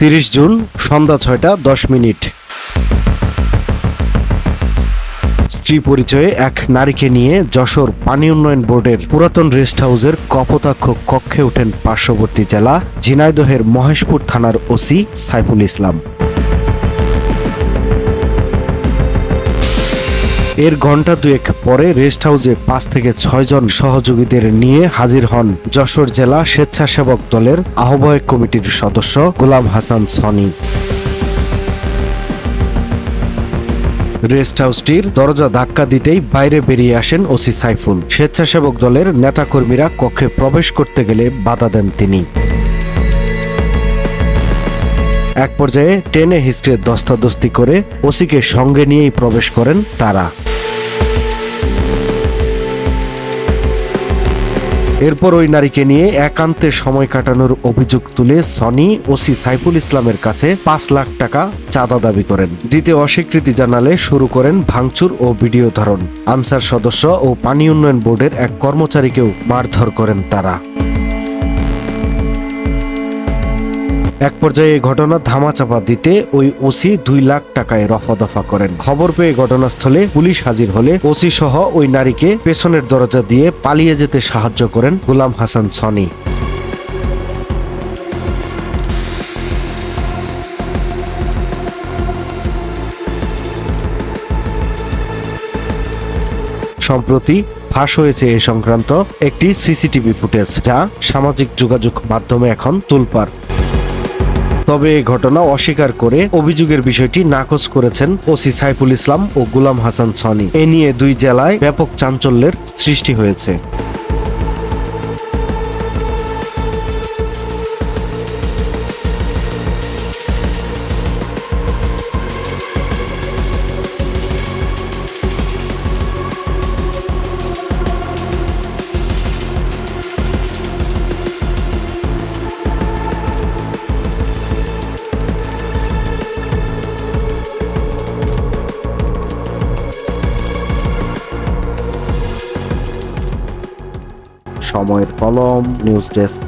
30 June সন্ধ্যা 6:10। স্ত্রী পরিচয়ে এক নারীকে নিয়ে যশোর পানি উন্নয়ন বোর্ডের পুরাতন রেস্ট হাউসের কপোতাক্ষ কক্ষে ওঠেন পার্শ্ববর্তী জেলা ঝিনাইদহের মহেশপুর থানার ওসি সাইফুল ইসলাম। এর ঘণ্টা দুয়েক পরে রেস্ট হাউসে 5 থেকে 6 জন সহযোগীদের নিয়ে হাজির হন যশোর জেলা স্বেচ্ছাসেবক দলের আহ্বায়ক কমিটির সদস্য গোলাম হাসান সনি। রেস্ট হাউসটির দরজা ধাক্কা দিতেই বাইরে বেরিয়ে আসেন ওসি সাইফুল। স্বেচ্ছাসেবক দলের নেতাকর্মীরা কক্ষে প্রবেশ করতে গেলে বাধা দেন তিনি। এক পর্যায়ে টেনে হিঁচড়ে ধস্তাধস্তি করে ওসিকে সঙ্গে নিয়েই প্রবেশ করেন তারা। এরপর ওই নারীকে নিয়ে একান্তে সময় কাটানোর অভিযোগ তুলে সনি ওসি সাইফুল ইসলামের কাছে 5 লাখ টাকা চাঁদা দাবি করেন। দিতে অস্বীকৃতি জানালে শুরু করেন ভাঙচুর ও ভিডিও ধারণ। আনসার সদস্য ও পানি উন্নয়ন বোর্ডের এক কর্মচারীকেও মারধর করেন তারা। এক পর্যায়ে ঘটনা ধামাচাপা দিতে ওই ওসি 2 লাখ টাকায় রফাদফা করেন। খবর পেয়ে ঘটনাস্থলে পুলিশ হাজির হলে ওসি সহ ওই নারীকে পেছনের দরজা দিয়ে পালিয়ে যেতে সাহায্য করেন গোলাম হাসান সনি। সম্প্রতি ফাঁস হয়েছে এ সংক্রান্ত একটি সিসিটিভি ফুটেজ, যা সামাজিক যোগাযোগ মাধ্যমে এখন তোলপাড়। তবে এই ঘটনা অস্বীকার করে অভিযোগের বিষয়টি নাকচ করেছেন ওসি সাইফুল ইসলাম ও গোলাম হাসান সনি। এ নিয়ে 2 জেলায় ব্যাপক চাঞ্চল্যের সৃষ্টি হয়েছে। সময়ের কলম, নিউজ ডেস্ক।